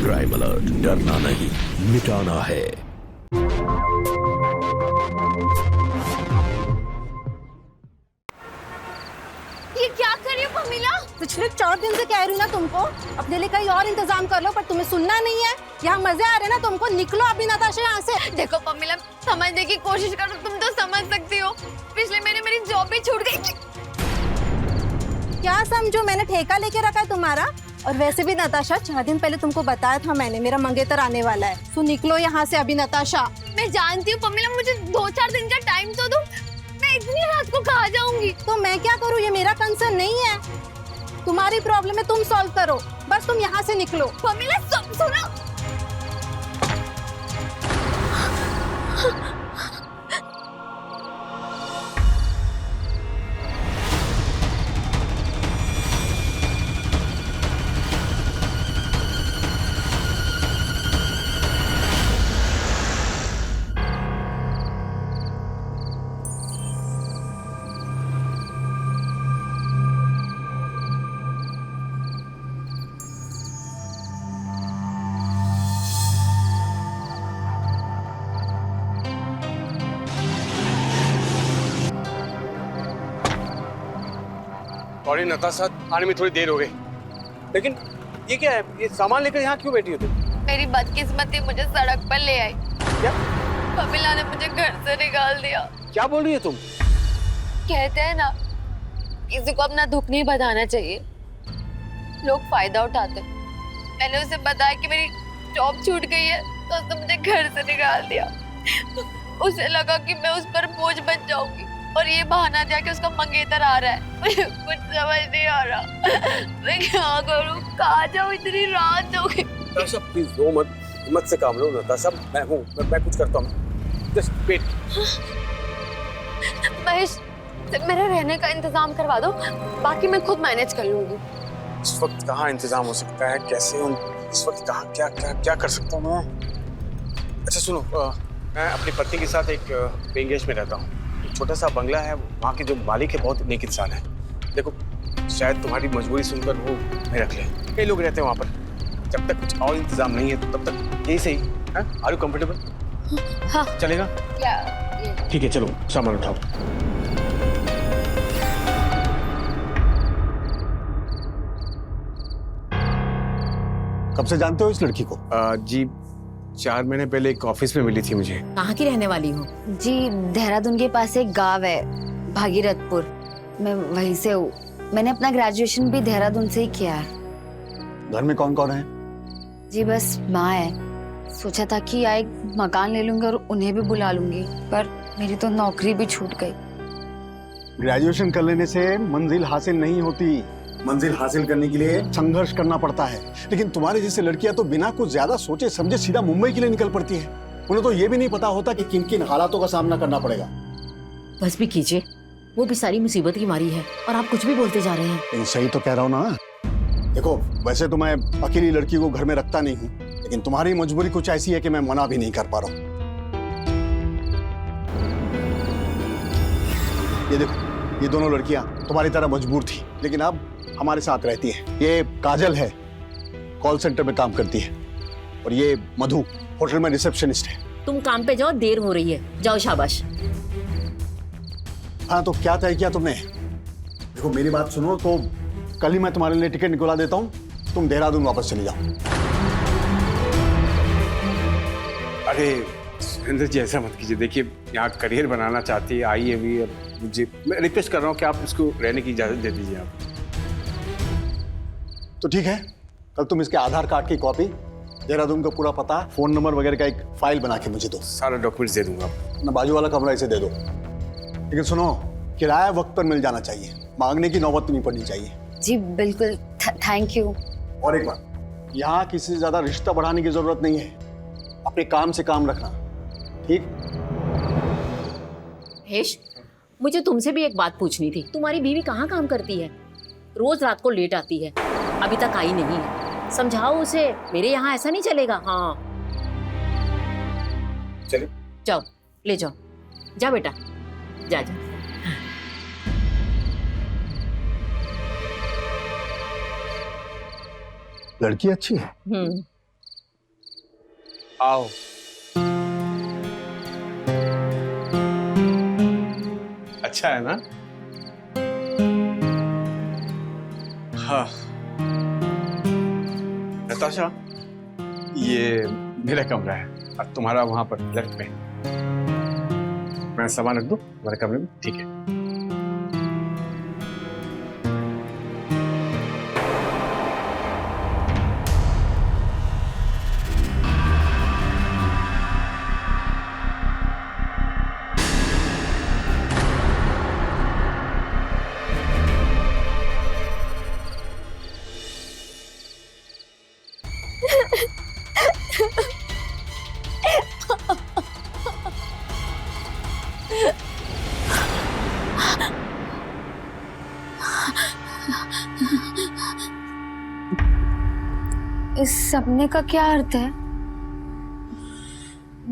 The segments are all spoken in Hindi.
क्राइम अलर्ट, डरना नहीं मिटाना है। ये क्या कर रही हो पमीला? पिछले 4 दिन से कह रही हूँ ना तुमको, अपने लिए कहीं और इंतजाम कर लो, पर तुम्हें सुनना नहीं है। यहाँ मजे आ रहे ना तुमको, निकलो अभी नताशा यहाँ से। देखो पमीला, समझने की कोशिश करो, तुम तो समझ सकती हो पिछले महीने मेरी जॉब भी छूट गई। क्या समझो, मैंने ठेका लेके रखा है तुम्हारा। और वैसे भी नताशा, 4 दिन पहले तुमको बताया था मैंने, मेरा मंगेतर आने वाला है। तो निकलो यहाँ से अभी नताशा। मैं जानती हूँ पमीला, मुझे 2-4 दिन का टाइम तो दो। मैं इतनी रात को कहाँ जाऊंगी? तो मैं क्या करूँ, ये मेरा कंसर्न नहीं है। तुम्हारी प्रॉब्लम है, तुम सॉल्व करो, बस तुम यहाँ से निकलो। पमीला सुनो, सॉरी नताशा, आने में थोड़ी देर हो गई। लेकिन ये क्या है, ये सामान लेकर यहाँ क्यों बैठी हो तुम? मेरी बदकिस्मती मुझे सड़क पर ले आई। क्या? पमीला ने मुझे घर से निकाल दिया। क्या बोल रही है तुम? कहते हैं ना, किसी को अपना दुख नहीं बताना चाहिए, लोग फायदा उठाते। मैंने उसे बताया कि मेरी जॉब छूट गई है, तो उसने मुझे घर से निकाल दिया। उसे लगा कि मैं उस पर बोझ बन जाऊंगी, और ये बहाना दिया कि उसका मंगेतर आ रहा है। मुझे कुछ समझ नहीं आ रहा, मैं क्या करूं, कहाँ जाऊं, इतनी रात हो गई। नताशा प्लीज रो मत, हिम्मत से काम लो नताशा, मैं हूँ, मैं कुछ करता हूँ। Just wait. महेश, मेरा रहने का इंतजाम करवा दो, बाकी मैं खुद मैनेज कर लूंगी। इस वक्त कहाँ इंतजाम हो सकता है, कैसे हम इस वक्त कहाँ क्या क्या क्या कर सकता हूँ मैं? अच्छा सुनो, मैं अपनी पत्नी के साथ एक पेंगेज में रहता हूँ। छोटा सा बंगला है, वहाँ के जो मालिक है बहुत नेक इंसान है। देखो, शायद तुम्हारी मजबूरी सुनकर वो मैं रख ले। कई लोग रहते हैं वहाँ पर। जब तक कुछ और इंतजाम नहीं है तो तब तक यही सही है। Are you comfortable? हाँ चलेगा? ठीक है, चलो सामान उठाओ। कब से जानते हो इस लड़की को? जी 4 महीने पहले एक ऑफिस में मिली थी मुझे। कहाँ की रहने वाली हो? जी, देहरादून के पास एक गांव है, भागीरथपुर, मैं वहीं से हूँ। मैंने अपना ग्रेजुएशन भी देहरादून से ही किया है। घर में कौन कौन है? जी बस माँ है। सोचा था कि या एक मकान ले लूंगी और उन्हें भी बुला लूंगी, पर मेरी तो नौकरी भी छूट गई। ग्रेजुएशन कर लेने से मंजिल हासिल नहीं होती। मंजिल हासिल करने के लिए संघर्ष करना पड़ता है। लेकिन तुम्हारे जैसे लड़कियां तो बिना कुछ ज्यादा सोचे समझे सीधा मुंबई के लिए निकल पड़ती है। उन्हें तो ये भी नहीं पता होता कि किन किन हालातों का सामना करना पड़ेगा। बस भी कीजिए, वो भी सारी मुसीबत की मारी है और आप कुछ भी बोलते जा रहे हैं। सही तो कह रहा हूँ ना। देखो, वैसे तो मैं अकेली लड़की को घर में रखता नहीं हूँ, लेकिन तुम्हारी मजबूरी कुछ ऐसी है कि मैं मना भी नहीं कर पा रहा हूँ। ये देखो, ये दोनों लड़कियां तुम्हारी तरह मजबूर थी, लेकिन अब हमारे साथ रहती है। ये काजल है, कॉल सेंटर में काम करती है, और ये मधु होटल में रिसेप्शनिस्ट है। तुम काम पे जाओ, देर हो रही है, जाओ शाबाश। हाँ, तो क्या तय किया तुमने? देखो मेरी बात सुनो, तो कल ही मैं तुम्हारे लिए टिकट निकलवा देता हूँ, तुम देहरादून वापस चली जाओ। अरे सुरेंद्र जी, ऐसा मत कीजिए। देखिए, यहाँ करियर बनाना चाहती है, आई है भी। अब मुझे, मैं रिक्वेस्ट कर रहा हूँ कि आप इसको रहने की इजाजत दे दीजिए आप। तो ठीक है, कल तुम इसके आधार कार्ड की कॉपी, देहरादून का पूरा पता, फोन नंबर वगैरह का एक फाइल बना के मुझे दो। सारा डॉक्यूमेंट्स दे दूंगा आपको। ना बाजू वाला कमरा इसे दे दो। लेकिन सुनो, किराया वक्त पर मिल जाना चाहिए, मांगने की नौबत नहीं पड़नी चाहिए। जी बिल्कुल, थैंक यू। और एक बात, यहाँ किसी से ज्यादा रिश्ता बढ़ाने की जरूरत नहीं है, अपने काम से काम रखना, ठीक? हेश, मुझे तुमसे भी एक बात पूछनी थी। तुम्हारी बीवी कहाँ काम करती है? रोज रात को लेट आती है, अभी तक आई नहीं है। समझाओ उसे, मेरे यहाँ ऐसा नहीं चलेगा। हाँ चलिए, जाओ, ले जाओ, जा बेटा, जा जा। लड़की अच्छी है। आओ। अच्छा है ना? हाँ। नताशा, ये मेरा कमरा है और तुम्हारा वहां पर लेफ्ट में। मैं सामान रख दूं तुम्हारे कमरे में? ठीक है। इस सपने का क्या अर्थ है?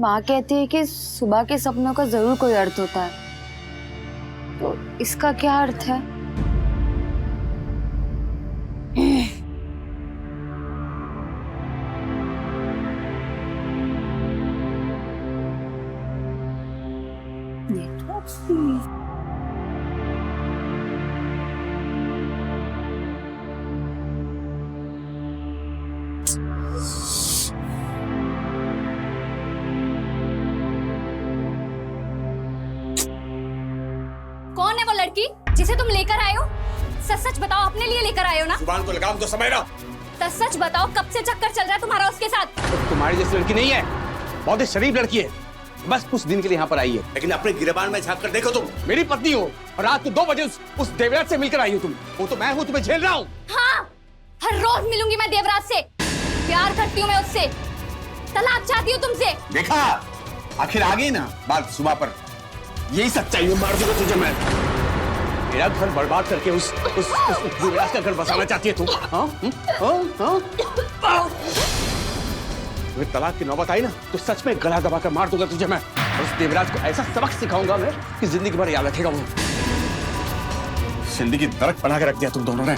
माँ कहती है कि सुबह के सपनों का जरूर कोई अर्थ होता है, तो इसका क्या अर्थ है? कौन है वो लड़की जिसे तुम लेकर आए हो? सच सच बताओ, अपने लिए लेकर आए हो ना? जुबान को लगाम तो समय ना। सच सच बताओ, कब से चक्कर चल रहा है तुम्हारा उसके साथ? तो तुम्हारी जैसी लड़की नहीं है, बहुत ही शरीफ लड़की है, बस कुछ दिन के लिए यहाँ पर आई है। लेकिन अपने गिरबान में झांक कर देखो, तुम मेरी पत्नी हो और रात को 2 बजे उस देवराज से मिलकर आई हो तुम। वो तो मैं हूँ, तुम्हें झेल रहा हूँ। हाँ, हर रोज मिलूंगी मैं देवराज से, प्यार करती हूँ मैं उससे, तलाक चाहती हूँ तुमसे। देखा, आखिर आ गई ना बात सुबह पर। यही सच्चाई है, मार दूंगा तुझे मैं। मेरा घर बर्बाद करके उस देवराज का घर बसाना चाहती है तुम? हाँ? तुम्हें तलाक की नौबत आई ना तो सच में गला दबाकर मार दूंगा तुझे मैं। और उस देवराज को ऐसा सबक सिखाऊंगा मैं कि जिंदगी भर याद रखेगा वो। जिंदगी नरक बना के रख दिया तुम दोनों ने।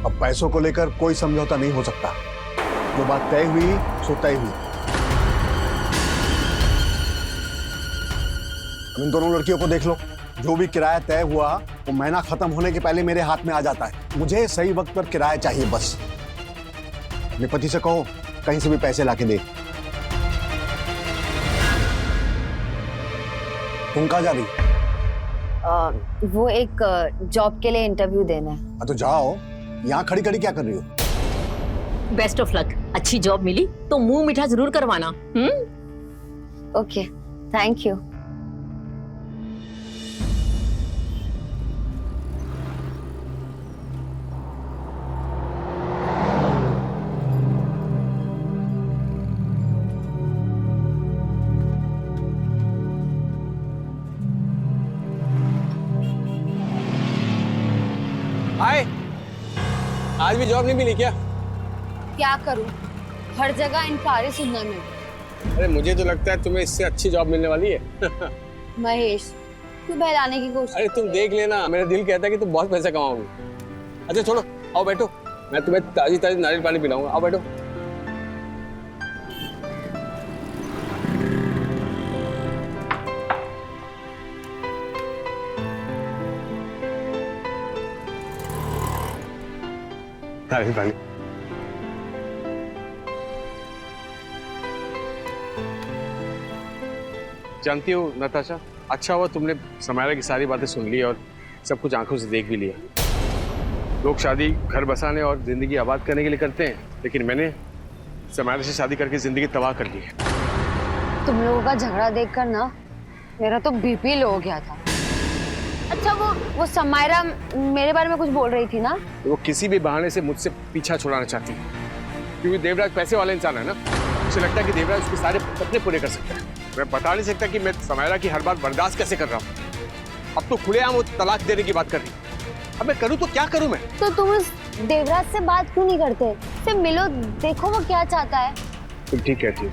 अब पैसों को लेकर कोई समझौता नहीं हो सकता। जो बात तय हुई सो तय हुई। इन दोनों लड़कियों को देख लो, जो भी किराया तय हुआ वो महीना खत्म होने के पहले मेरे हाथ में आ जाता है। मुझे सही वक्त पर किराया चाहिए बस। अपने पति से कहो कहीं से भी पैसे लाके दे। तुम कहाँ जा रही? वो एक जॉब के लिए इंटरव्यू देना है। हाँ तो जाओ, यहाँ खड़ी खड़ी क्या कर रही हो? Best of luck. अच्छी जॉब मिली तो मुंह मीठा जरूर करवाना। Okay, thank you. हाय, आज भी जॉब नहीं मिली क्या? क्या करूं, हर जगह इनकार ही सुनना मिला। अरे मुझे तो लगता है तुम्हें इससे अच्छी जॉब मिलने वाली है। महेश, क्यों बहलाने की कोशिश? अरे तुम देख लेना, मेरा दिल कहता है कि तुम बहुत पैसा कमाओगे। अच्छा छोड़ो, आओ बैठो, मैं तुम्हें ताजी ताजी नारियल पानी पिलाऊंगा। आओ बैठो। नारियल पानी। जानती हो नताशा, अच्छा हुआ तुमने समायरा की सारी बातें सुन ली और सब कुछ आंखों से देख भी लिया। लोग शादी घर बसाने और जिंदगी आबाद करने के लिए करते हैं, लेकिन मैंने समायरा से शादी करके जिंदगी तबाह कर ली है। तुम लोगों का झगड़ा देखकर ना मेरा तो बीपी लो हो गया था। अच्छा वो समायरा मेरे बारे में कुछ बोल रही थी ना? वो किसी भी बहाने से मुझसे पीछा छुड़ाना चाहती है, क्योंकि देवराज पैसे वाला इंसान है ना। उसे लगता है कि देवराज उसके सारे सपने पूरे कर सकता है। मैं बता नहीं सकता कि मैं समायरा की हर बात बर्दाश्त कैसे कर रहा हूँ। अब तो खुलेआम वो तलाक देने की बात कर रही है। अब मैं करूँ तो क्या करूँ मैं? तो तुम उस देवराज से बात क्यों नहीं करते? सिर्फ मिलो, देखो वो क्या चाहता है। तुम ठीक कहती हो,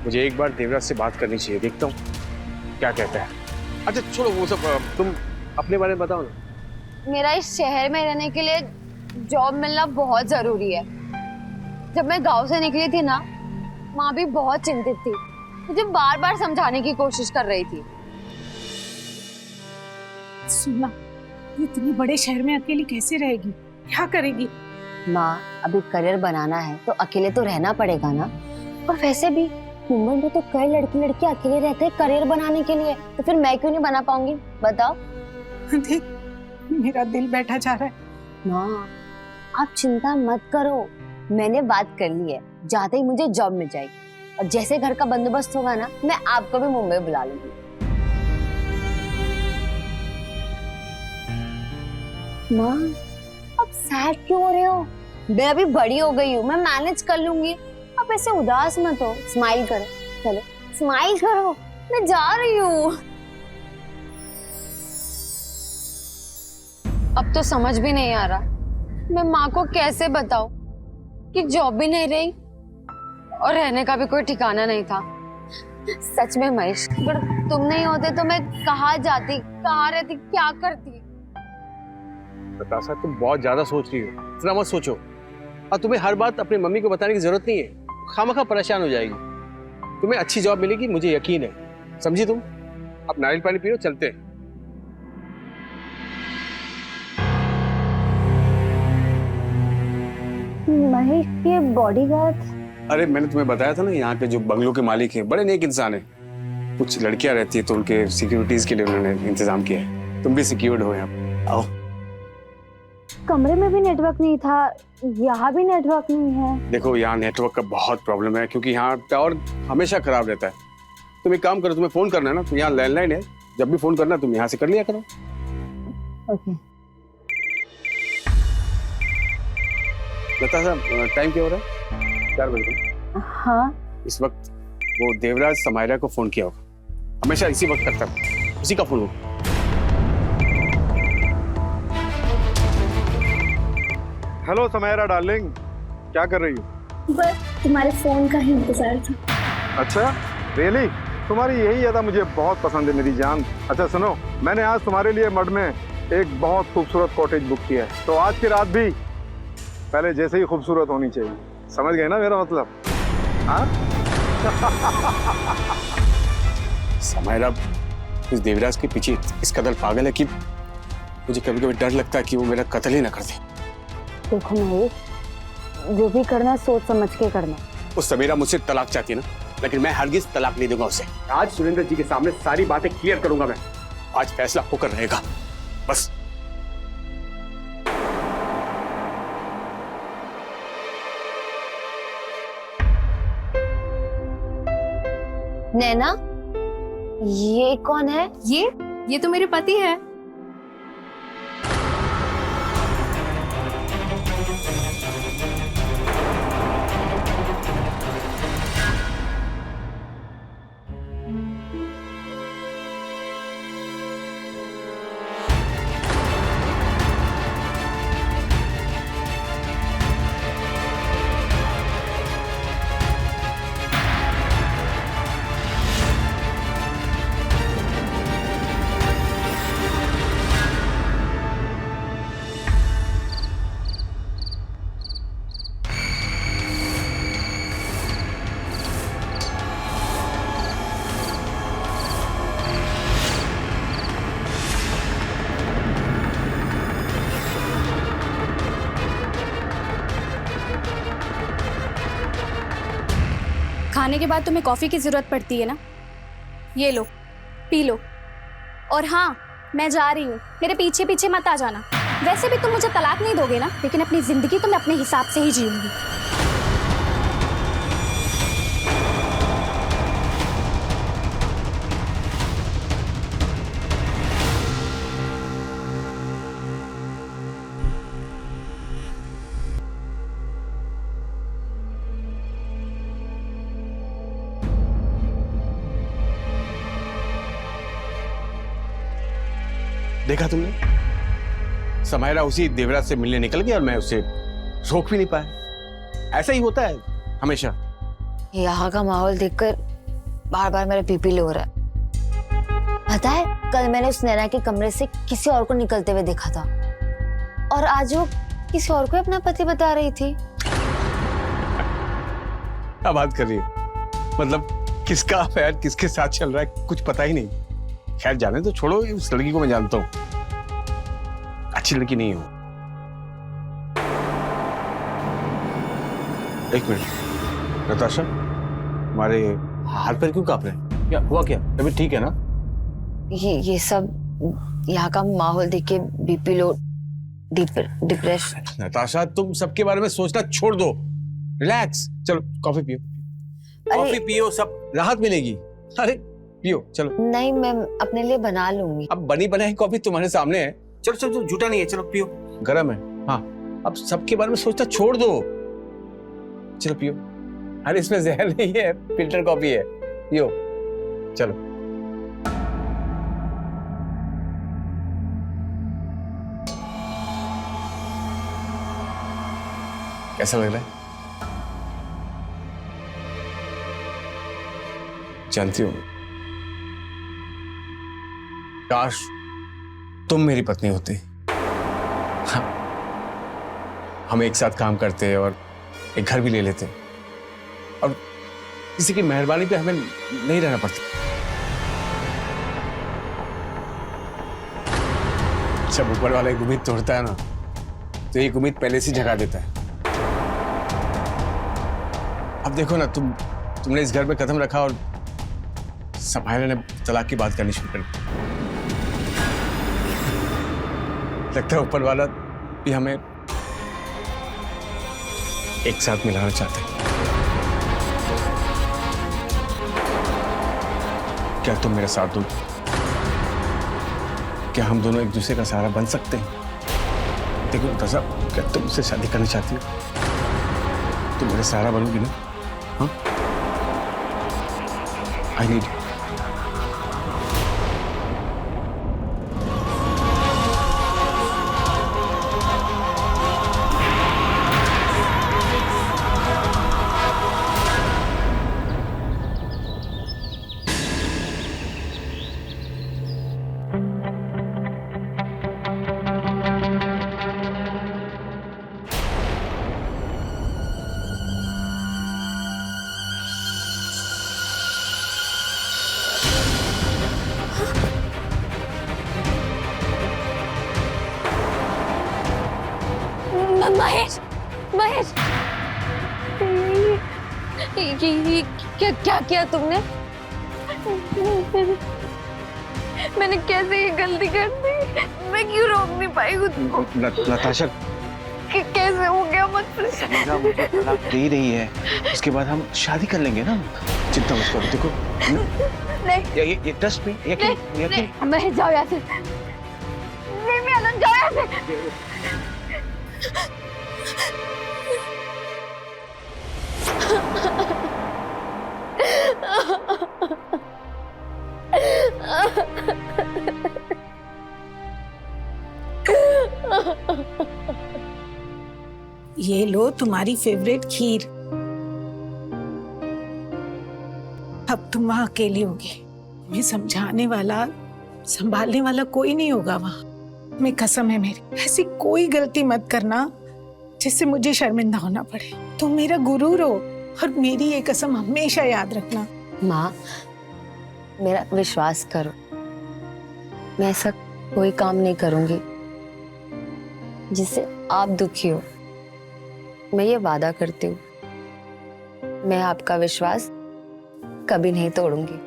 मुझे एक बार देवराज से बात करनी चाहिए, देखता हूँ क्या कहता है। अच्छा छोड़ो वो सब, तुम अपने बारे में बताओ ना। मेरा इस शहर में रहने के लिए जॉब मिलना बहुत जरूरी है। जब मैं गांव से निकली थी ना, माँ भी बहुत चिंतित थी, मुझे बार बार समझाने की कोशिश कर रही थी। सुना, इतने बड़े शहर में अकेली कैसे रहेगी, क्या करेगी? माँ, अभी करियर बनाना है तो अकेले तो रहना पड़ेगा ना। और वैसे भी मुंबई में तो कई लड़के अकेले रहते हैं करियर बनाने के लिए, तो फिर मैं क्यों नहीं बना पाऊंगी? बताओ। देख, मेरा दिल बैठा जा रहा है। माँ, आप चिंता मत करो, मैंने बात कर ली है, जाते ही मुझे जॉब मिल जाएगी। और जैसे घर का बंदोबस्त होगा ना, मैं आपको भी मुंबई बुला लूंगी। माँ, आप सैड क्यों हो रहे हो? मैं अभी बड़ी हो गई हूँ, मैं मैनेज कर लूंगी। आप ऐसे उदास मत हो, स्माइल करो। चलो स्माइल करो, मैं जा रही हूँ। अब तो समझ भी नहीं आ रहा मैं माँ को कैसे बताऊं कि जॉब भी नहीं रही और रहने का भी कोई ठिकाना नहीं था। सच में महेश, अगर तुम नहीं होते तो मैं कहाँ जाती, कहाँ रहती, क्या करती? नताशा, तुम बहुत ज्यादा सोच रही हो, इतना मत सोचो। और तुम्हें हर बात अपनी मम्मी को बताने की जरूरत नहीं है, खामखा परेशान हो जाएगी। तुम्हें अच्छी जॉब मिलेगी, मुझे यकीन है, समझी तुम? अब नारियल पानी पियो, चलते हैं। महेश, ये बॉडीगार्ड? अरे मैंने तुम्हें बताया था ना, यहाँ के जो बंगलों के मालिक हैं बड़े नेक इंसान हैं। कुछ लड़कियां रहती है तो उनके सिक्योरिटीज के लिए उन्होंने इंतजाम किया है। तुम भी सिक्योर्ड हो यहाँ, आओ। कमरे में भी नेटवर्क नहीं था, यहाँ भी नेटवर्क नहीं है। देखो, यहाँ नेटवर्क का बहुत प्रॉब्लम है, क्योंकि यहाँ टावर हमेशा खराब रहता है। तुम एक काम करो, तुम्हें फोन करना है ना, तो यहाँ लैंडलाइन है, जब भी फोन करना तुम यहाँ से कर लिया करो। ओके। नताशा, टाइम क्या हो रहा है? 4 बजे। हाँ, इस वक्त वो देवराज समायरा को फोन किया होगा, हमेशा इसी वक्त करता है, उसी का फोन होगा। हेलो समायरा डार्लिंग, क्या कर रही हो? बस तुम्हारे फोन का ही इंतजार था। अच्छा, रियली? तुम्हारी यही अदा मुझे बहुत पसंद है मेरी जान। अच्छा सुनो, मैंने आज तुम्हारे लिए मड में एक बहुत खूबसूरत कॉटेज बुक किया है, तो आज की रात भी पहले जैसे ही खूबसूरत होनी चाहिए। समझ गए ना मेरा मतलब? हाँ? समायरा उस देवराज के पीछे इस कदर पागल है कि मुझे कभी कभी डर लगता है कि वो मेरा कत्ल ही ना कर दे। देखो महेश, जो भी करना सोच समझ के करना। वो समीरा मुझसे तलाक चाहती है ना, लेकिन मैं हरगिज तलाक नहीं दूंगा उसे। आज सुरेंद्र जी के सामने सारी बातें क्लियर करूंगा मैं। आज फैसला होकर रहेगा, बस। नैना, ये कौन है? ये तो मेरे पति है। खाने के बाद तुम्हें कॉफी की जरूरत पड़ती है ना, ये लो, पी लो। और हाँ, मैं जा रही हूँ, मेरे पीछे पीछे मत आ जाना। वैसे भी तुम मुझे तलाक नहीं दोगे ना, लेकिन अपनी जिंदगी तो मैं अपने हिसाब से ही जीऊंगी। देखा तुमने? समायरा उसी देवराज से मिलने निकल गई और मैं उसे रोक भी नहीं पाया। ऐसा ही होता है हमेशा। यहाँ का माहौल देखकर बार बार मेरा बीपी लो हो रहा है। पता है, कल मैंने उस नैना के कमरे से किसी और को निकलते हुए देखा था और आज वो किसी और को अपना पति बता रही थी। क्या बात कर रही है? मतलब किसका अफेयर किसके साथ चल रहा है कुछ पता ही नहीं। खैर जाने तो छोड़ो, उस लड़की को मैं जानता हूँ, अच्छी लड़की नहीं हो। एक मिनट नताशा, हमारे हाथ पैर क्यों कांप रहे हैं? क्या हुआ? क्या अभी ठीक है ना? ये सब यहाँ का माहौल देख के बीपी लो, डिप्रेशन। नताशा तुम सबके बारे में सोचना छोड़ दो, रिलैक्स। चलो कॉफी पियो, कॉफी पियो, सब राहत मिलेगी। अरे पियो चलो। नहीं, मैं अपने लिए बना लूंगी। अब बनी बनाई कॉफी तुम्हारे सामने है। चलो चलो चलो, झूठा नहीं है, चलो पियो, गर्म है। हाँ अब सबके बारे में सोचना छोड़ दो, चलो पियो। अरे इसमें जहर नहीं है, फिल्टर कॉफी है, पियो चलो। कैसा लग रहा है? जानती हो, काश तुम मेरी पत्नी होती। हम एक साथ काम करते और एक घर भी ले लेते और किसी की मेहरबानी पे हमें नहीं रहना पड़ता। जब ऊपर वाला एक उम्मीद तोड़ता है ना, तो एक उम्मीद पहले से जगा देता है। अब देखो ना, तुमने इस घर में कदम रखा और समायरा ने तलाक की बात करनी शुरू कर दी। लगता है ऊपर वाला भी हमें एक साथ मिलाना चाहते हैं। क्या तुम मेरा साथ दो? क्या हम दोनों एक दूसरे का सहारा बन सकते हैं? देखो रज़ा, क्या तुम मुझसे शादी करना चाहती हो? तुम मेरा सहारा बनोगी ना? हाँ, आई नीड। महेश, महेश, ये क्या किया तुमने? मैंने कैसे ये गलती कर दी? मैं क्यों रोक नहीं पाई खुद को? नताशा, कैसे हो गया मुझसे? समायरा मुझे तलाक दे रही है, उसके बाद हम शादी कर लेंगे ना। चिंता मत करो, देखो नहीं, ये ट्रस्ट में यकीन। महेश जाओ यहाँ से। नहीं, मैं आनंद जाओ यहाँ से। ये लो तुम्हारी फेवरेट खीर। अब तुम वहां अकेली होगी, तुम्हें समझाने वाला संभालने वाला कोई नहीं होगा वहां। मैं कसम है मेरी, ऐसी कोई गलती मत करना जिससे मुझे शर्मिंदा होना पड़े। तुम मेरा गुरूर हो और मेरी ये कसम हमेशा याद रखना। माँ, मेरा विश्वास करो, मैं ऐसा कोई काम नहीं करूंगी जिससे आप दुखी हो। मैं ये वादा करती हूँ, मैं आपका विश्वास कभी नहीं तोड़ूंगी।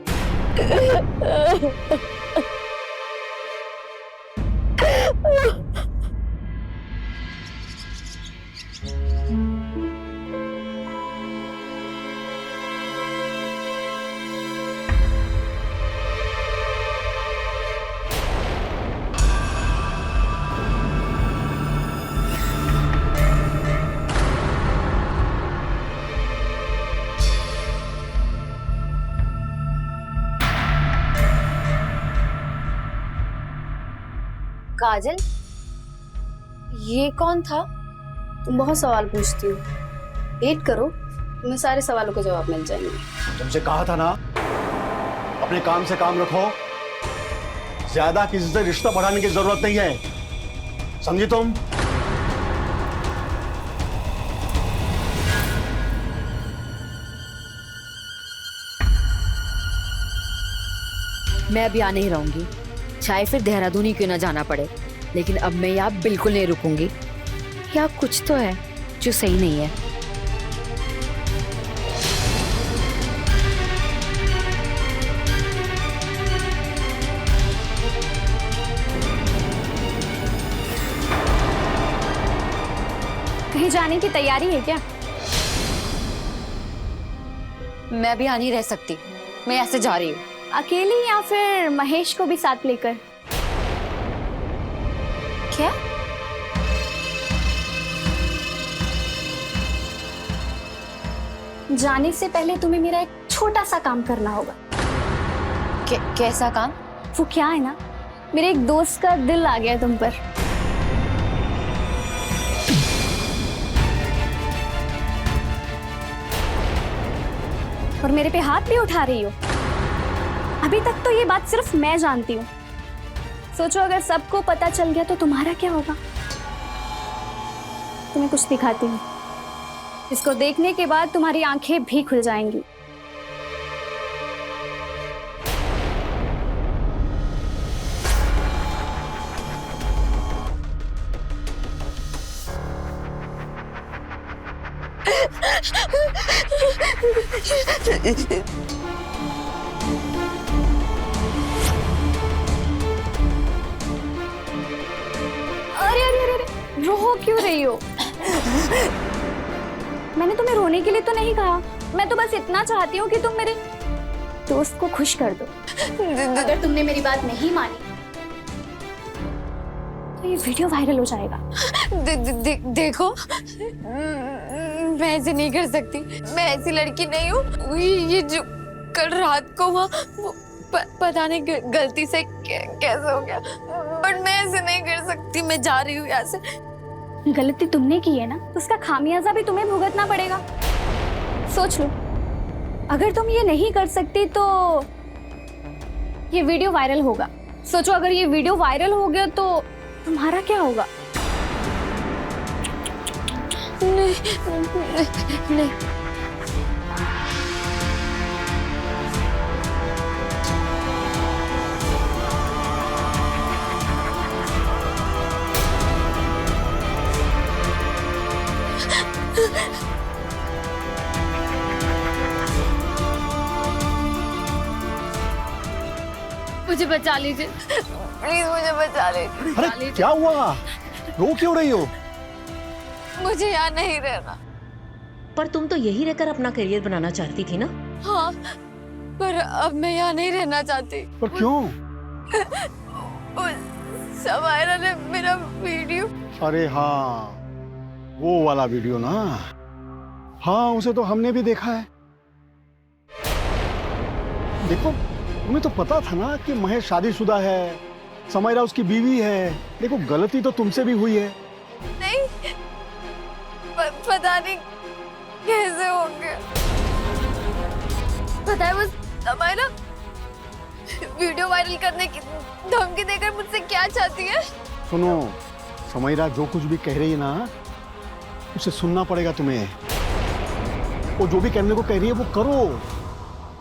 काजल, ये कौन था? तुम बहुत सवाल पूछती हो, वेट करो, तुम्हें सारे सवालों के जवाब मिल जाएंगे। तुमसे कहा था ना, अपने काम से काम रखो, ज्यादा किसी से रिश्ता बढ़ाने की जरूरत नहीं है, समझी तुम? मैं अभी आ नहीं रहूंगी, चाहे फिर देहरादून ही क्यों ना जाना पड़े, लेकिन अब मैं यहाँ बिल्कुल नहीं रुकूंगी। यहाँ कुछ तो है जो सही नहीं है। कहीं जाने की तैयारी है क्या? मैं अभी यहाँ नहीं रह सकती, मैं यहाँ से जा रही हूँ। अकेली या फिर महेश को भी साथ लेकर? क्या? जाने से पहले तुम्हें मेरा एक छोटा सा काम करना होगा। कैसा काम? वो क्या है ना, मेरे एक दोस्त का दिल आ गया है तुम पर। और मेरे पे हाथ भी उठा रही हो। अभी तक तो ये बात सिर्फ मैं जानती हूँ, सोचो अगर सबको पता चल गया तो तुम्हारा क्या होगा। तुम्हें कुछ दिखाती हूँ, इसको देखने के बाद तुम्हारी आंखें भी खुल जाएंगी। अरे अरे अरे अरे, रो क्यों रही हो? मैंने तुम्हें रोने के लिए तो नहीं कहा, मैं तो बस इतना चाहती हूँ कि तुम मेरे दोस्त को खुश कर दो। अगर तुमने मेरी बात नहीं मानी तो ये वीडियो वायरल हो जाएगा। देखो, मैं ऐसे नहीं कर सकती, मैं ऐसी लड़की नहीं हूँ। ये जो कल रात को वहाँ पता नहीं गलती से कैसे हो गया, बट मैं ऐसे नहीं कर सकती, मैं जा रही हूँ यहाँ से। गलती तुमने की है ना, उसका खामियाजा भी तुम्हें भुगतना पड़ेगा। सोच लो, अगर तुम ये नहीं कर सकती तो ये वीडियो वायरल होगा। सोचो अगर ये वीडियो वायरल हो गया तो तुम्हारा क्या होगा? नहीं, नहीं। मुझे बचा लीजिए, प्लीज मुझे बचा लीजिए। अरे क्या हुआ, रो क्यों रही हो? मुझे यहाँ नहीं रहना। पर तुम तो यही रहकर अपना करियर बनाना चाहती थी ना? हाँ, पर अब मैं यहाँ नहीं रहना चाहती। पर क्यों? समायरा ने मेरा वीडियो। अरे हाँ, वो वाला वीडियो ना, हाँ उसे तो हमने भी देखा है। देखो, तुम्हें तो पता था ना कि महेश शादीशुदा है, समायरा उसकी बीवी है। देखो, गलती तो तुमसे भी हुई है। नहीं, पता नहीं कैसे हो गया। पता है वो समायरा वीडियो वायरल करने की धमकी देकर मुझसे क्या चाहती है? सुनो, समायरा जो कुछ भी कह रही है ना, उसे सुनना पड़ेगा तुम्हें। वो जो भी करने को कह रही है वो करो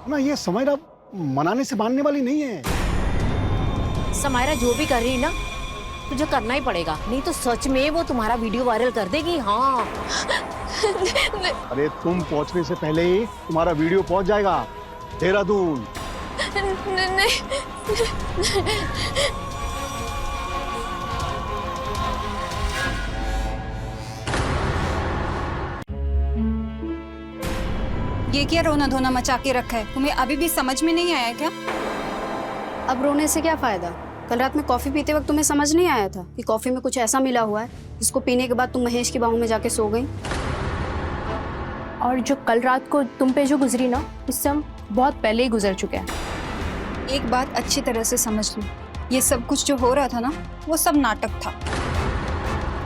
ना। ये समायरा मनाने से मानने वाली नहीं है। समायरा जो भी कर रही है ना, तुझे करना ही पड़ेगा, नहीं तो सच में वो तुम्हारा वीडियो वायरल कर देगी। हाँ। अरे तुम पहुंचने से पहले ही तुम्हारा वीडियो पहुंच जाएगा देहरादून। नहीं। ये क्या रोना धोना मचा के रखा है? तुम्हें अभी भी समझ में नहीं आया क्या? अब रोने से क्या फायदा? कल रात में कॉफी पीते वक्त तुम्हें समझ नहीं आया था कि कॉफी में कुछ ऐसा मिला हुआ है जिसको पीने के बाद तुम महेश की बाहों में जाके सो गई? और जो कल रात को तुम पे जो गुजरी ना, इससे हम बहुत पहले ही गुजर चुके हैं। एक बात अच्छी तरह से समझ लो, ये सब कुछ जो हो रहा था ना, वो सब नाटक था।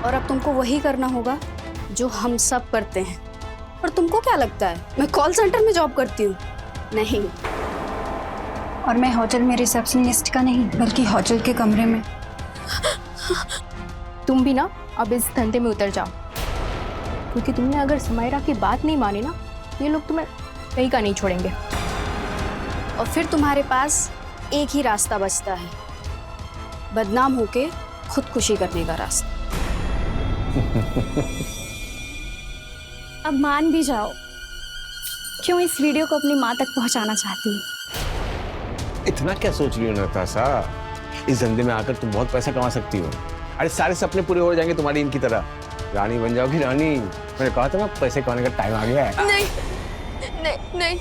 और अब तुमको वही करना होगा जो हम सब करते हैं। और तुमको क्या लगता है मैं कॉल सेंटर में जॉब करती हूँ? नहीं। और मैं होटल में रिसेप्शनिस्ट का नहीं बल्कि होटल के कमरे में। तुम भी ना अब इस धंधे में उतर जाओ, क्योंकि तुमने अगर समायरा की बात नहीं मानी ना, ये लोग तुम्हें कहीं का नहीं छोड़ेंगे। और फिर तुम्हारे पास एक ही रास्ता बचता है, बदनाम होके खुदकुशी करने का रास्ता। अब मान भी जाओ, क्यों इस वीडियो को अपनी माँ तक पहुंचाना चाहती हूँ। इतना क्या सोच रही हो नताशा? इस धंधे में आकर तुम बहुत पैसा कमा सकती हो। अरे सारे सपने पूरे हो जाएंगे तुम्हारी इनकी तरह, रानी बन जाओगी रानी। मैंने कहा था ना पैसे कमाने का टाइम आ गया है। नहीं नहीं नहीं,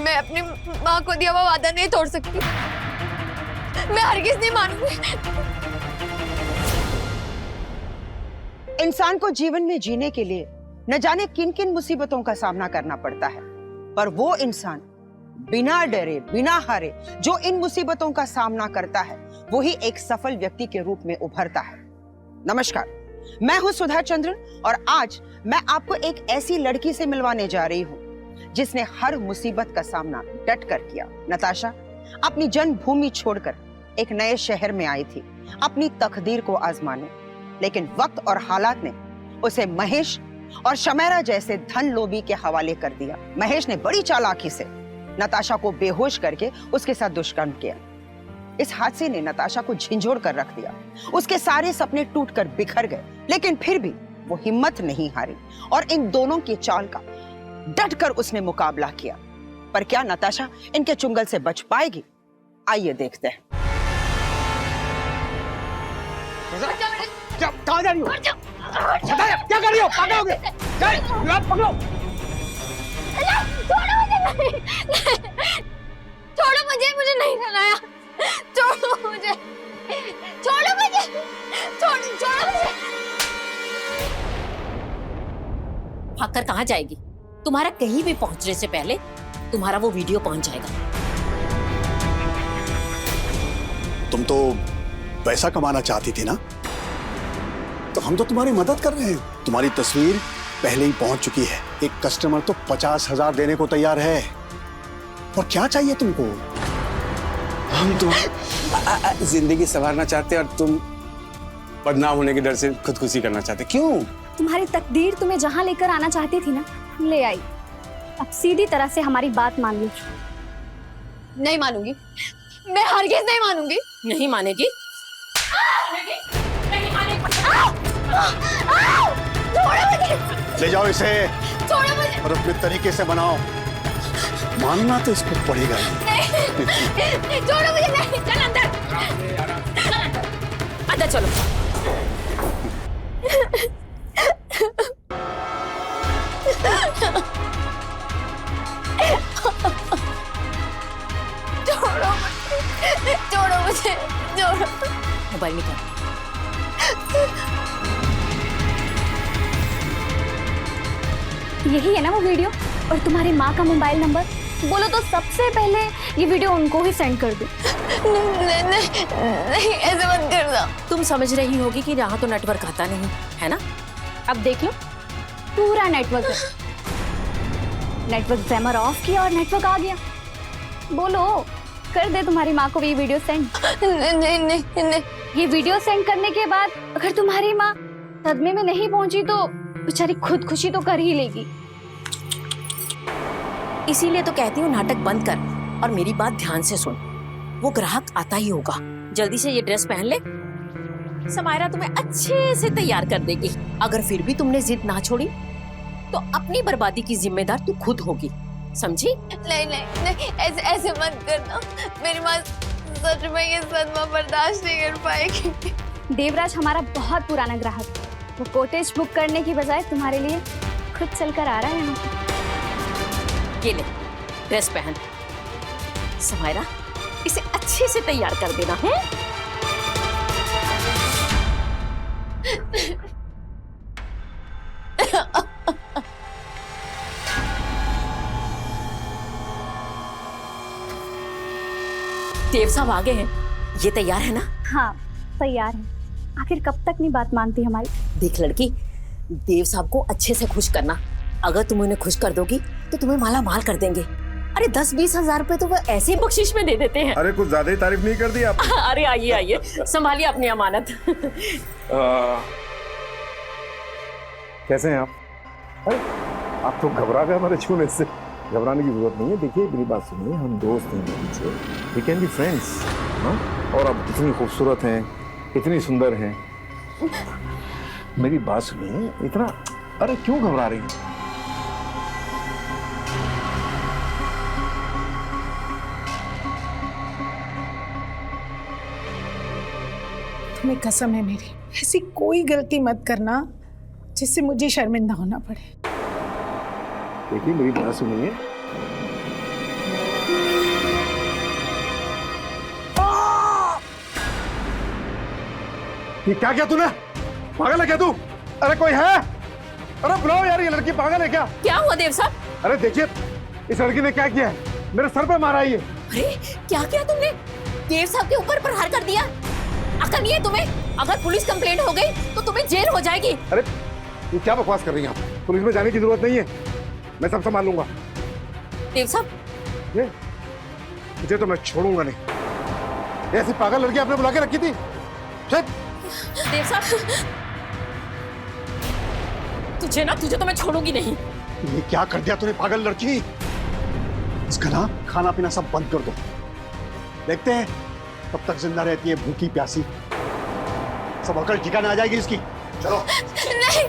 मैं अपनी माँ को दिया हुआ वादा नहीं तोड़ सकती। मैं हरगिज़ नहीं मानूंगी। इंसान को जीवन में जीने के लिए न जाने किन किन मुसीबतों का सामना करना पड़ता है, पर वो इंसान बिना डरे बिना हारे जो इन मुसीबतों का सामना करता है वो ही एक सफल व्यक्ति के रूप में उभरता है। नमस्कार, मैं हूं सुधा चंद्रन और आज मैं आपको एक ऐसी लड़की से मिलवाने जा रही हूं जिसने हर मुसीबत का सामना डट कर किया। नताशा अपनी जन्मभूमि छोड़कर एक नए शहर में आई थी अपनी तकदीर को आजमाने, लेकिन वक्त और हालात ने उसे महेश और शमैरा जैसे धन लोभी के हवाले कर दिया। महेश ने बड़ी चालाकी से नताशा को बेहोश करके उसके साथ दुष्कर्म किया। इस हादसे ने नताशा को झिंझोड़ कर रख दिया। उसके सारे सपने टूटकर बिखर गए, लेकिन फिर भी वो हिम्मत नहीं हारी और इन दोनों की चाल का डट कर उसने मुकाबला किया। पर क्या नताशा इनके चुंगल से बच पाएगी? आइए देखते हैं। कहाँ जा रही हो? क्या कर रही हो? पकड़ोगे? पकड़ो! छोड़ो मुझे, मुझे नहीं सुनाया। छोड़ो मुझे, छोड़ो मुझे, छोड़ो मुझे। भागकर कहाँ जाएगी? तुम्हारा कहीं भी पहुंचने से पहले तुम्हारा वो वीडियो पहुंच जाएगा। तुम तो पैसा कमाना चाहती थी ना, तो हम तो तुम्हारी मदद कर रहे हैं। तुम्हारी तस्वीर पहले ही पहुंच चुकी है। एक कस्टमर तो 50,000 देने को तैयार है। और क्या चाहिए तुमको? हम तो जिंदगी संवारना चाहते और तुम बदनाम होने के डर से खुदकुशी करना चाहते। क्यों? तुम्हारी तकदीर तुम्हें जहां लेकर आना चाहती थी ना, ले आई। अब सीधी तरह से हमारी बात मान लो। नहीं मानूंगी, मैं हरगिज़ नहीं मानूंगी। नहीं मानेगी? छोड़ो मुझे, ले जाओ इसे छोड़ो मुझे। और अपने तरीके से बनाओ। मानना तो इसको पड़ेगा ही। नहीं, छोड़ो मुझे, नहीं। चल अंदर, अंदर चलो। छोड़ो मुझे, छोड़ो। मोबाइल निकाल। यही है ना वो वीडियो और तुम्हारी माँ का मोबाइल नंबर? बोलो तो सबसे पहले ये वीडियो उनको ही सेंड कर दो। नहीं, ऐसे मत करना। तुम समझ रही होगी कि यहाँ तो नेटवर्क आता नहीं है ना? अब देख लो, पूरा नेटवर्क जैमर ऑफ किया और नेटवर्क आ गया। बोलो, कर दे तुम्हारी माँ को भी ये वीडियो सेंड। नहीं नहीं नहीं। ये वीडियो सेंड करने के बाद अगर तुम्हारी माँ सदमे में नहीं पहुंची तो बेचारी खुदकुशी तो कर ही लेगी। इसीलिए तो कहती हूँ नाटक बंद कर और मेरी बात ध्यान से सुन। वो ग्राहक आता ही होगा। जल्दी से ये ड्रेस पहन ले, समायरा तुम्हें अच्छे से तैयार कर देगी। अगर फिर भी तुमने जिद ना छोड़ी तो अपनी बर्बादी की जिम्मेदार तू खुद होगी, समझी? नहीं नहीं नहीं, ऐसे मत करना। मेरी माँ सच में ये सदमा बर्दाश्त नहीं कर पाएगी। देवराज हमारा बहुत पुराना ग्राहक है। वो कॉटेज बुक करने की बजाय तुम्हारे लिए खुद चलकर आ रहा है यहाँ पे। ये ले ड्रेस पहन। समायरा इसे अच्छे से तैयार कर देना है। देव साहब आ गए हैं। ये तैयार है ना? हाँ तैयार है। आखिर कब तक नहीं बात मानती हमारी? देख लड़की, देव साहब को अच्छे से खुश करना। अगर तुम उन्हें खुश कर दोगी तो तुम्हें माला माल कर देंगे। अरे 10-20 हजार रुपए तो वो ऐसे ही बख्शिश में दे देते हैं। अरे कुछ ज्यादा ही तारीफ नहीं कर दी आप। अरे आइए आइए, संभालिए अपनी अमानत। कैसे हैं आप? अरे आप तो घबरा गए हमारे छूने से। घबराने की जरूरत नहीं है। देखिए मेरी बात सुनिए, हम दोस्त हैं पीछे, वी कैन बी फ्रेंड्स। और आप इतनी खूबसूरत हैं, इतनी सुंदर हैं। मेरी बात सुनिए, इतना अरे क्यों घबरा रही हैं? तुम्हें कसम है मेरी, ऐसी कोई गलती मत करना जिससे मुझे शर्मिंदा होना पड़े। देखिए मेरी बात सुनिए। ये क्या किया तूने? पागल है क्या तू? अरे कोई है? अरे बुलाओ यार, ये लड़की पागल है क्या? क्या हुआ देव साहब? अरे देखिए इस लड़की ने क्या किया है, मेरे सर पे मारा है ये। अरे क्या किया तुमने? देव साहब के ऊपर प्रहार कर दिया। अकल नहीं है तुम्हें? अगर पुलिस कंप्लेंट हो गई तो तुम्हें जेल हो जाएगी। अरे ये क्या बकवास कर रही हैं आप? पुलिस में जाने की जरूरत नहीं है, मैं सब संभाल लूंगा। देव साहब, ये मुझे तो मैं छोड़ूंगा नहीं। ऐसी पागल लड़की आपने बुला के रखी थी? चल। देव साहब, तुझे तो मैं छोड़ूंगी नहीं। ये क्या कर दिया तूने पागल लड़की? इसका ना खाना पीना सब बंद कर दो। देखते हैं कब तक जिंदा रहती है भूखी प्यासी। सब अकल ठिकाने आ जाएगी इसकी। चलो। नहीं।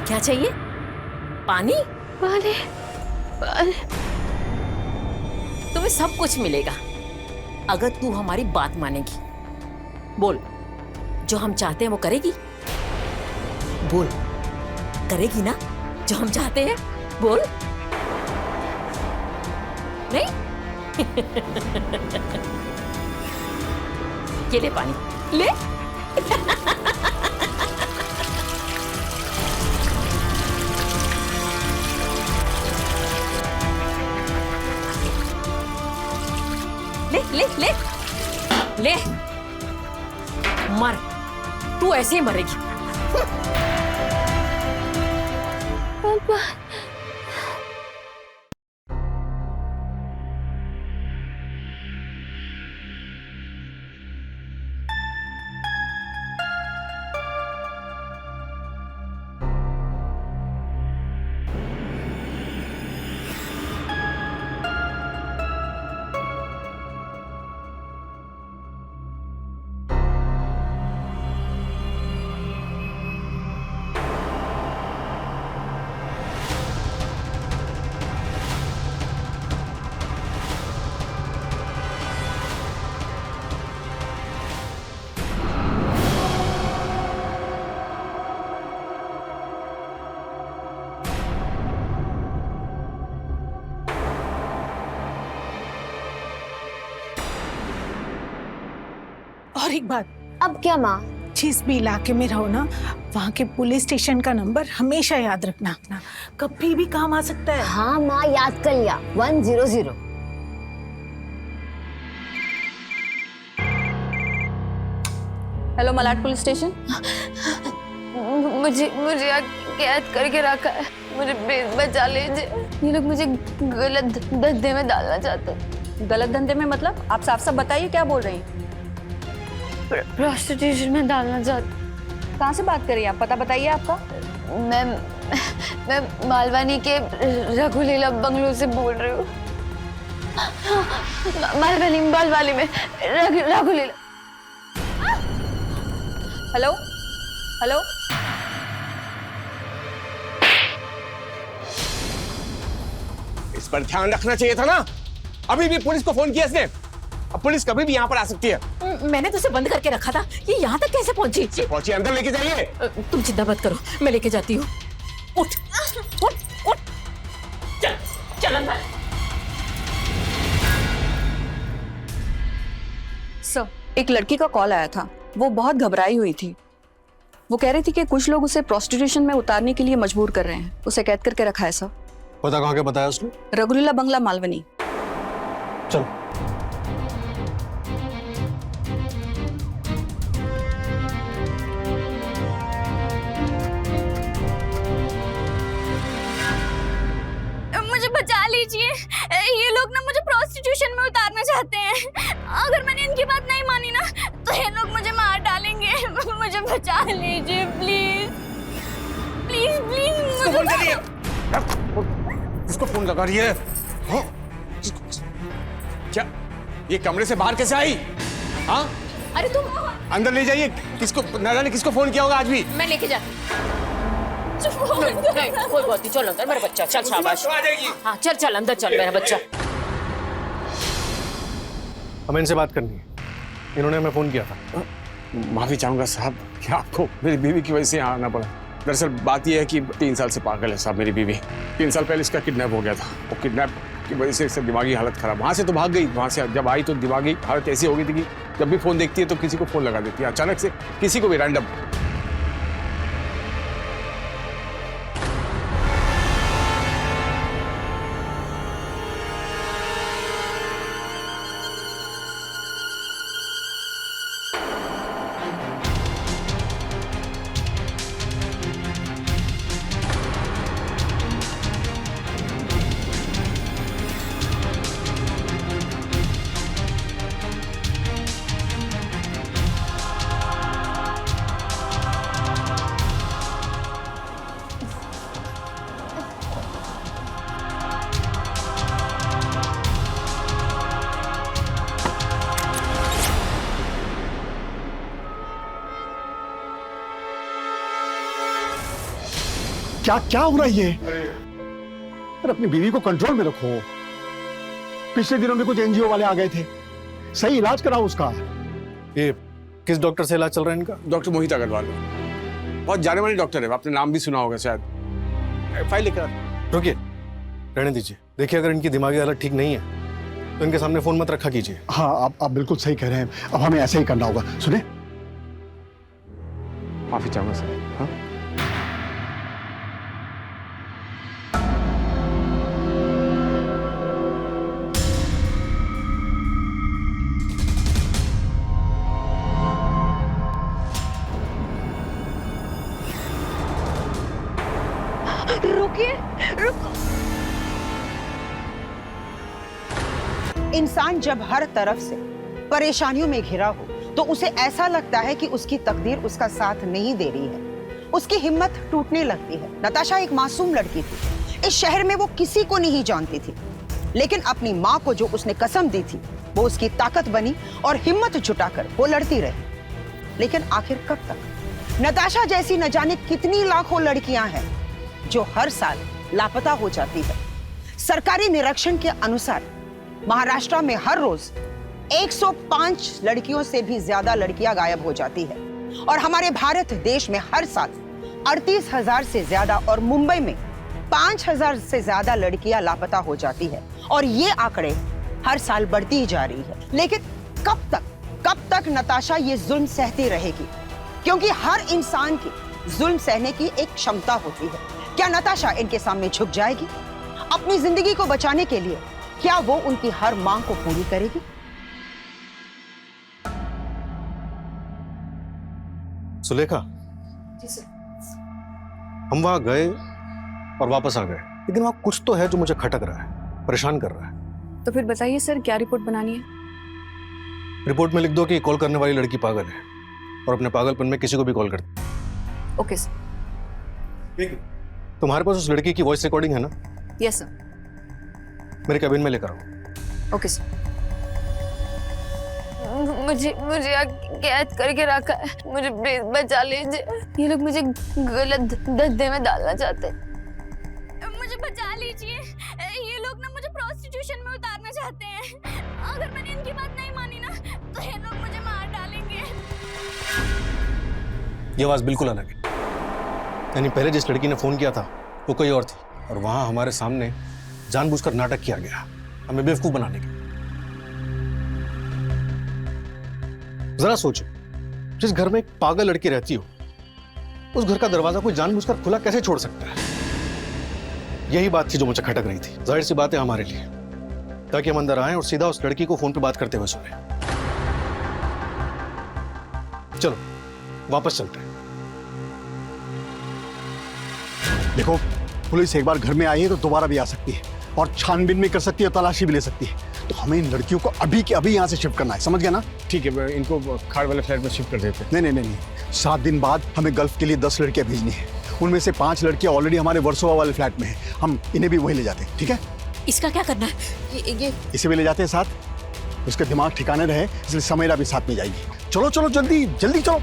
क्या चाहिए? पानी? पानी, पानी। तुम्हें सब कुछ मिलेगा अगर तू हमारी बात मानेगी। बोल, जो हम चाहते हैं वो करेगी? बोल, करेगी ना जो हम चाहते हैं? बोल। नहीं? ये ले पानी, ले। ले ले ले ले, मर। तू ऐसे ही मरेगी। पापा। और एक बात, अब क्या माँ? जिस भी इलाके में रहो ना, वहाँ के पुलिस स्टेशन का नंबर हमेशा याद रखना। कभी भी काम आ सकता है। हाँ माँ, याद कर लिया, 100। Hello, Malad police station. मुझे कैद करके रखा है। मुझे प्लीज बचा लीजिए। ये लोग मुझे गलत धंधे में डालना चाहते हैं। गलत धंधे में मतलब? आप साफ साफ बताइए क्या बोल रही हैं? प्रोस्टिट्यूशन में डालना चाहते। कहाँ से बात कर रही हैं आप? पता बताइए आपका। मैं मालवानी के रघुलीला बंगलो से बोल रही हूँ। मालवानी में रघुलीला। हेलो हेलो, इस पर ध्यान रखना चाहिए था ना। अभी भी पुलिस को फोन किया इसने। अब पुलिस कभी भी यहाँ पर आ सकती है। मैंने तो उसे बंद करके रखा था, ये यहाँ तक कैसे पहुंची? पहुंची, अंदर लेके जाइए। तुम चिंता मत करो, मैं लेके जाती हूँ। उठ उठ उठ, चल चल अंदर। सर, एक लड़की का कॉल आया था। वो बहुत घबराई हुई थी। वो कह रही थी कि कुछ लोग उसे प्रोस्टिट्यूशन में उतारने के लिए मजबूर कर रहे हैं। उसे कैद करके रखा है सर। पता कहाँ के बताया उसने? रघुलीला बंगला, मालवनी। चलो। मुझे बचा लीजिए, ये लोग ना मुझे प्रोस्टिट्यूशन में उतारना चाहते हैं। अगर मैंने इनकी बात नहीं मानी ना तो ये लोग मुझे मार डालेंगे। मुझे बचा लीजिए प्लीज प्लीज प्लीज। फोन करिए। किसको फोन लगा रही है? हाँ? क्या ये कमरे से बाहर कैसे आई? हाँ? अरे तुम अंदर ले जाइए। किसको, न जाने किसको फोन किया होगा आज भी। मैं लेके जाती। नहीं, कोई बात नहीं, चल अंदर मेरा बच्चा, चल शाबाश। हाँ चल चल अंदर चल मेरा बच्चा। हमें इनसे बात करनी है, इन्होंने हमें फोन किया था। माफी चाहूंगा साहब कि आपको मेरी बीवी की वजह से यहाँ आना पड़ा। दरअसल बात यह है कि 3 साल से पागल है साहब मेरी बीवी। 3 साल पहले इसका किडनैप हो गया था। वो किडनैप की वजह से इससे दिमागी हालत खराब। वहाँ से तो भाग गई, वहाँ से जब आई तो दिमागी हालत ऐसी हो गई थी कि जब भी फोन देखती है तो किसी को फोन लगा देती है, अचानक से किसी को भी रैंडम। क्या क्या हो रहा है ये? अरे अपनी बीवी को कंट्रोल में रखो। पिछले दिनों में कुछ एनजीओ वाले आ गए थे, सही इलाज कराओ उसका। ये किस डॉक्टर से इलाज चल रहा है इनका? डॉक्टर मोहित अग्रवाल, बहुत जाने माने डॉक्टर है, आपने नाम भी सुना होगा शायद। फाइल लेकर रुकिए, रहने दीजिए। देखिए अगर इनकी दिमागी हालत ठीक नहीं है तो इनके सामने फोन मत रखा कीजिए। हाँ आप बिल्कुल सही कह रहे हैं, अब हमें ऐसे ही करना होगा। सुने, माफी चाहूंगा सर। हाँ? रुकिए, रुको। इंसान जब हर तरफ से परेशानियों में घिरा हो तो उसे ऐसा लगता है कि उसकी तकदीर उसका साथ नहीं दे रही है। उसकी हिम्मत टूटने लगती है। नताशा एक मासूम लड़की थी। इस शहर में वो किसी को नहीं जानती थी, लेकिन अपनी माँ को जो उसने कसम दी थी वो उसकी ताकत बनी और हिम्मत जुटाकर वो लड़ती रही। लेकिन आखिर कब तक? नताशा जैसी न जाने कितनी लाखों लड़कियां हैं जो हर साल लापता हो जाती है। सरकारी निरीक्षण के अनुसार महाराष्ट्र में हर रोज 105 लड़कियों से भी ज्यादा लड़कियां गायब हो जाती है और हमारे भारत देश में हर साल 38,000 से ज्यादा और मुंबई में 5,000 से ज्यादा लड़कियां लापता हो जाती है और ये आंकड़े हर साल बढ़ती ही जा रही है। लेकिन कब तक नताशा ये जुल्म सहती रहेगी? क्योंकि हर इंसान की जुल्म सहने की एक क्षमता होती है। क्या नताशा इनके सामने झुक जाएगी? अपनी जिंदगी को बचाने के लिए क्या वो उनकी हर मांग को पूरी करेगी? सुलेखा, जी सर। हम वहां गए और वापस आ गए, लेकिन वहां कुछ तो है जो मुझे खटक रहा है, परेशान कर रहा है। तो फिर बताइए सर, क्या रिपोर्ट बनानी है? रिपोर्ट में लिख दो कि कॉल करने वाली लड़की पागल है और अपने पागलपन में किसी को भी कॉल करती है। Okay sir. तुम्हारे पास उस लड़की की वॉइस रिकॉर्डिंग है ना? Yes sir. मेरे कैबिन में लेकर आओ। Okay sir. मुझे कैद करके रखा है, मुझे प्लीज बचा लीजिए। ये लोग मुझे गलत धंधे में डालना चाहते हैं। मुझे बचा लीजिए, ये लोग ना मुझे प्रोस्टिट्यूशन में उतारना चाहते हैं। अगर मैंने इनकी बात नहीं मानी ना तो ये लोग मुझे मार डालेंगे। ये आवाज बिल्कुल अलग है। यानी पहले जिस लड़की ने फोन किया था वो कोई और थी, और वहां हमारे सामने जानबूझकर नाटक किया गया हमें बेवकूफ बनाने के। जरा सोचो, जिस घर में एक पागल लड़की रहती हो, उस घर का दरवाजा कोई जानबूझकर खुला कैसे छोड़ सकता है? यही बात थी जो मुझे खटक रही थी। जाहिर सी बात है हमारे लिए, ताकि हम अंदर आए और सीधा उस लड़की को फोन पे बात करते हुए सुने। चलो वापस चलते हैं। देखो, पुलिस एक बार घर में आई है तो दोबारा भी आ सकती है और छानबीन भी कर सकती है, तलाशी भी ले सकती है। तो हमें इन लड़कियों को अभी के अभी यहाँ से शिफ्ट करना है, समझ गया ना? ठीक है, इनको खाड़ वाले फ्लैट में शिफ्ट कर देते हैं। नहीं, 7 दिन बाद हमें गल्फ के लिए 10 लड़कियां भेजनी है। उनमें से 5 लड़कियां ऑलरेडी हमारे वर्सोवा वाले फ्लैट में हैं। हम इन्हें भी वहीं ले जाते हैं, ठीक है? इसका क्या करना है? ये इसे भी ले जाते हैं साथ। उसका दिमाग ठिकाने रहे, इसलिए समयरा भी साथ में जाएगी। चलो चलो, जल्दी जल्दी चलो।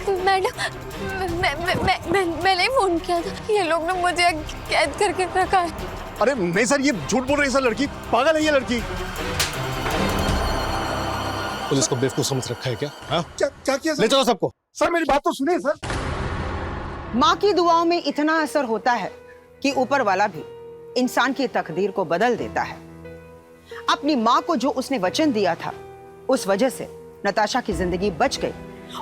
मैडम, मैंने फोन किया था। ये लोग ने मुझे कैद करके रखा है। अरे नहीं सर, ये झूठ बोल रही है सर, लड़की पागल है ये लड़की। पुलिस को बेवकूफ समझ रखा है क्या? हाँ? क्या किया सर? ले चलो सबको। सर मेरी बात तो सुनिए सर। माँ की दुआओं में इतना असर होता है कि ऊपर वाला भी इंसान की तकदीर को बदल देता है। अपनी माँ को जो उसने वचन दिया था, उस वजह से नताशा की जिंदगी बच गई,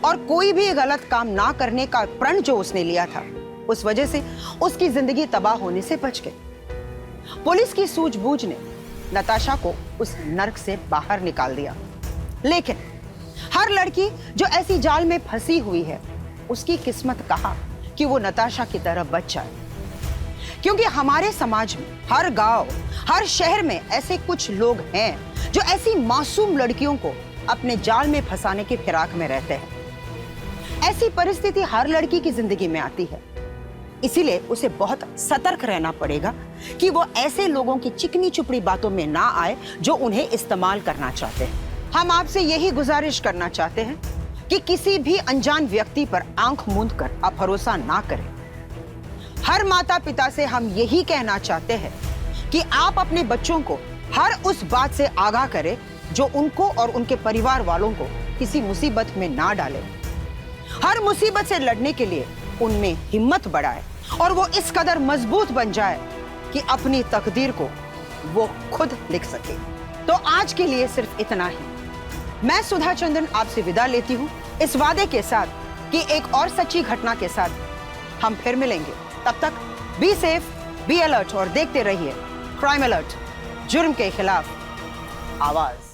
और कोई भी गलत काम ना करने का प्रण जो उसने लिया था, उस वजह से उसकी जिंदगी तबाह होने से बच गई। पुलिस की सूझबूझ ने नताशा को उस नर्क से बाहर निकाल दिया। लेकिन हर लड़की जो ऐसी जाल में फंसी हुई है, उसकी किस्मत कहा कि वो नताशा की तरह बच जाए। क्योंकि हमारे समाज में, हर गांव, हर शहर में ऐसे कुछ लोग हैं जो ऐसी मासूम लड़कियों को अपने जाल में फंसाने के फिराक में रहते हैं। ऐसी परिस्थिति हर लड़की की जिंदगी में आती है, इसीलिए उसे बहुत सतर्क रहना पड़ेगा कि वो ऐसे लोगों की चिकनी चुपड़ी बातों में ना आए जो उन्हें इस्तेमाल करना चाहते हैं। हम आपसे यही गुजारिश करना चाहते हैं कि किसी भी अनजान व्यक्ति पर आंख मूंद कर आप भरोसा ना करें। हर माता पिता से हम यही कहना चाहते हैं कि आप अपने बच्चों को हर उस बात से आगाह करें जो उनको और उनके परिवार वालों को किसी मुसीबत में ना डाले। हर मुसीबत से लड़ने के लिए उनमें हिम्मत बढ़ाए और वो इस कदर मजबूत बन जाए कि अपनी तकदीर को वो खुद लिख सके। तो आज के लिए सिर्फ इतना ही। मैं सुधा चंदन आपसे विदा लेती हूँ, इस वादे के साथ कि एक और सच्ची घटना के साथ हम फिर मिलेंगे। तब तक बी सेफ, बी अलर्ट और देखते रहिए क्राइम अलर्ट, जुर्म के खिलाफ आवाज।